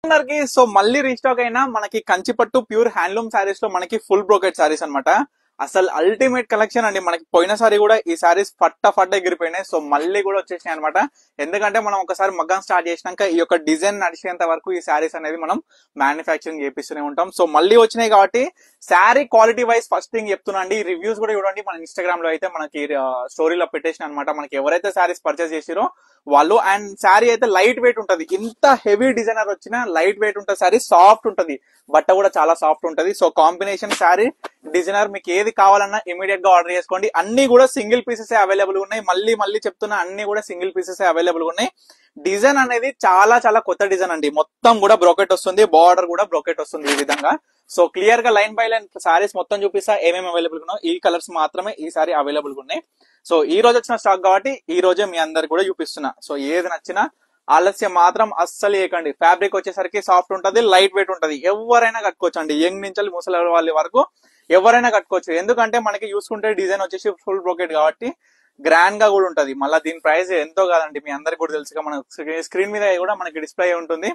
అందరికి సో మళ్ళీ రీస్టాక్ అయినా మనకి కంచిపట్టు ప్యూర్ హ్యాండ్లూమ్ సారీస్ లో మనకి ఫుల్ బ్రోకెట్ సారీస్ అన్నమాట. అసలు అల్టిమేట్ కలెక్షన్ అండి. మనకి పోయిన సారి కూడా ఈ సారీస్ ఫట్ట ఎగిరిపోయినాయి. సో మళ్ళీ కూడా వచ్చేసినాయి అనమాట. ఎందుకంటే మనం ఒకసారి మగ్గం స్టార్ట్ చేసినాక ఈ యొక్క డిజైన్ నడిచేంత వరకు ఈ సారీస్ అనేది మనం మ్యానుఫ్యాక్చరింగ్ చేపిస్తూనే ఉంటాం. సో మళ్ళీ వచ్చినాయి కాబట్టి sari quality wise first thing చెప్తున్నా అండి. రివ్యూస్ కూడా చూడండి. మన ఇన్స్టాగ్రామ్ లో అయితే మనకి స్టోరీలో పెట్టేసిన అనమాట. మనకి ఎవరైతే సారీస్ పర్చేస్ చేసిరో వాళ్ళు. అండ్ శారీ అయితే లైట్ వెయిట్ ఉంటది. ఇంత హెవీ డిజైనర్ వచ్చినా లైట్ వెయిట్ ఉంటుంది. శారీ సాఫ్ట్ ఉంటది. బట్ట కూడా చాలా సాఫ్ట్ ఉంటది. సో కాంబినేషన్ శారీ డిజైనర్ మీకు ఏది కావాలన్నా ఇమీడియట్ గా ఆర్డర్ చేసుకోండి. అన్ని కూడా సింగిల్ పీసెస్ అవైలబుల్ ఉన్నాయి. మళ్ళీ చెప్తున్నా, అన్ని కూడా సింగిల్ పీసెస్ అవైలబుల్ ఉన్నాయి. డిజైన్ అనేది చాలా కొత్త డిజైన్ అండి. మొత్తం కూడా బ్రోకెట్ వస్తుంది. బార్డర్ కూడా బ్రోకెట్ వస్తుంది ఈ విధంగా. సో క్లియర్ గా లైన్ బై లైన్ సారీస్ మొత్తం చూపిస్తా ఏమేమి అవైలబుల్ ఉన్నాయో. ఈ కలర్స్ మాత్రమే ఈ సారీ అవైలబుల్ ఉన్నాయి. సో ఈ రోజు వచ్చిన స్టాక్ కాబట్టి ఈ రోజే మీ అందరికి కూడా చూపిస్తున్నా. సో ఏది నచ్చినా ఆలస్యం మాత్రం అస్సలు చేయకండి. ఫ్యాబ్రిక్ వచ్చేసరికి సాఫ్ట్ ఉంటది, లైట్ వెయిట్ ఉంటది. ఎవరైనా కట్టుకోవచ్చు అండి. యంగ్ నుంచి ముసలి వాళ్ళ వరకు ఎవరైనా కట్టుకోవచ్చు. ఎందుకంటే మనకి చూసుకుంటే డిజైన్ వచ్చేసి ఫుల్ బ్రోకెట్ కాబట్టి గ్రాండ్ గా కూడా ఉంటది. మళ్ళీ దీని ప్రైస్ ఎంతో కాదండి, మీ అందరికి కూడా తెలుసుగా. మన స్క్రీన్ మీద కూడా మనకి డిస్ప్లే ఉంటుంది.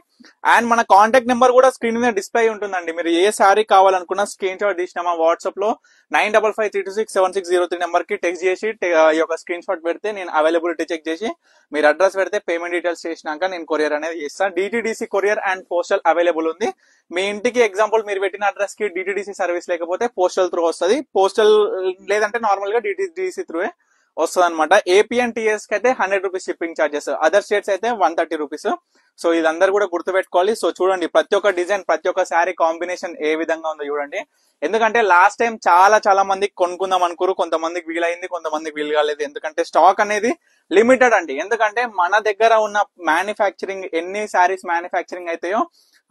అండ్ మన కాంటాక్ట్ నెంబర్ కూడా స్క్రీన్ మీద డిస్ప్లే ఉంటుందండి. మీరు ఏ శారీ కావాలనుకున్నా స్క్రీన్ షాట్ తీసినా మా వాట్సాప్ లో 9553267603 నెంబర్ కి టెక్స్ట్ చేసి ఈ యొక్క స్క్రీన్ షాట్ పెడితే నేను అవైలబిలిటీ చెక్ చేసి మీరు అడ్రస్ పెడితే పేమెంట్ డీటెయిల్స్ చేసినాక నేను కొరియర్ అనేది చేస్తాను. DTDC courier and postal available ఉంది. మీ ఇంటికి ఎగ్జాంపుల్ మీరు పెట్టిన అడ్రస్ కి డిటిడిసి సర్వీస్ లేకపోతే పోస్టల్ త్రూ వస్తుంది. పోస్టల్ లేదంటే నార్మల్ గా డిటిడిసి త్రూ వస్తుంది అనమాట. ఏపీ అండ్ టీఎస్ కి అయితే 100 rupees shipping charges, other states అయితే 130 రూపీస్. సో ఇదందరూ కూడా గుర్తుపెట్టుకోవాలి. సో చూడండి, ప్రతి ఒక్క డిజైన్, ప్రతి ఒక్క శారీ కాంబినేషన్ ఏ విధంగా ఉందో చూడండి. ఎందుకంటే లాస్ట్ టైం చాలా మంది కొనుక్కుందాం అనుకోరు. కొంతమందికి వీలైంది, కొంతమందికి వీలు కాలేదు. ఎందుకంటే స్టాక్ అనేది లిమిటెడ్ అండి. ఎందుకంటే మన దగ్గర ఉన్న మ్యానుఫ్యాక్చరింగ్ ఎన్ని శారీస్ మ్యానుఫ్యాక్చరింగ్ అయితాయో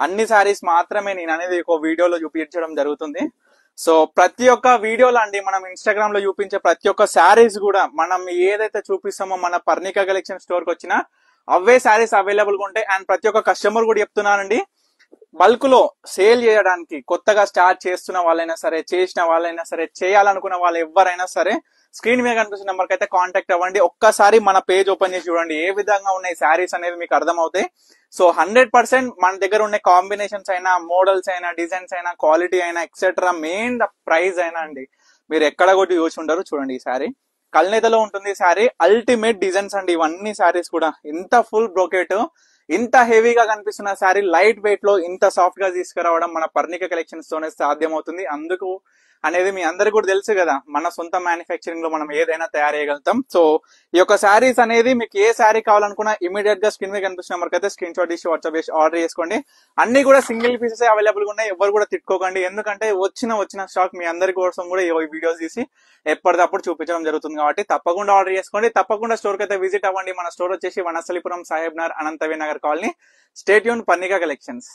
అన్ని శారీస్ మాత్రమే నేను అనేది ఒక వీడియోలో చూపించడం జరుగుతుంది. సో ప్రతి ఒక్క వీడియోలో అండి మనం ఇన్స్టాగ్రామ్ లో చూపించే ప్రతి ఒక్క శారీస్ కూడా మనం ఏదైతే చూపిస్తామో మన పర్ణికా కలెక్షన్ స్టోర్ కి వచ్చినా అవే శారీస్ అవైలబుల్ గా ఉంటాయి. అండ్ ప్రతి ఒక్క కస్టమర్ కూడా చెప్తున్నానండి, బల్క్ లో సేల్ చేయడానికి కొత్తగా స్టార్ట్ చేస్తున్న వాళ్ళైనా సరే, చేసిన వాళ్ళైనా సరే, చేయాలనుకున్న వాళ్ళు ఎవరైనా సరే స్క్రీన్ మీద కనిపిస్తున్న నెంబర్ కి అయితే కాంటాక్ట్ అవ్వండి. ఒక్కసారి మన పేజ్ ఓపెన్ చేసి చూడండి ఏ విధంగా ఉన్నాయి శారీస్ అనేది మీకు అర్థమవుతాయి. సో 100% మన దగ్గర ఉన్న కాంబినేషన్స్ అయినా, మోడల్స్ అయినా, డిజైన్స్ అయినా, క్వాలిటీ అయినా, ఎక్సెట్రా, మెయిన్ ద ప్రైస్ అయినా అండి మీరు ఎక్కడ కూడా చూసి ఉండరు. చూడండి, ఈ శారీ కల్నేతలో ఉంటుంది. శారీ అల్టిమేట్ డిజైన్స్ అండి ఇవన్నీ శారీస్ కూడా. ఇంత ఫుల్ బ్రోకెట్, ఇంత హెవీగా కనిపిస్తున్న శారీ లైట్ వెయిట్ లో ఇంత సాఫ్ట్ గా తీసుకురావడం మన పర్ణిక కలెక్షన్స్ తోనే సాధ్యమవుతుంది. అందుకు అనేది మీ అందరికి కూడా తెలుసు కదా, మన సొంత మ్యానుఫ్యాక్చరింగ్ లో మనం ఏదైనా తయారు చేయగలుగుతాం. సో ఈ యొక్క శారీస్ అనేది మీకు ఏ శారీ కావాలనుకున్నా ఇమీడియట్ గా స్క్రీన్ మీద కనిపిస్తున్న నెంబర్కి అయితే స్క్రీన్ షాట్ తీసి వాట్సాప్ చేసి ఆర్డర్ చేసుకోండి. అన్ని కూడా సింగిల్ పీసెస్ అవైలబుల్ గా ఉన్నాయి. ఎవరు కూడా తిట్టుకోకండి. ఎందుకంటే వచ్చిన స్టాక్ మీ అందరి కోసం కూడా ఈ వీడియోస్ తీసి ఎప్పటికప్పుడు చూపించడం జరుగుతుంది. కాబట్టి తప్పకుండా ఆర్డర్ చేసుకోండి. తప్పకుండా స్టోర్ కి అయితే విజిట్ అవ్వండి. మన స్టోర్ వచ్చేసి వనస్థలిపురం, సాహెబ్ నగర్, అనంతవి Nagar colony. Stay tune, Parnika collections.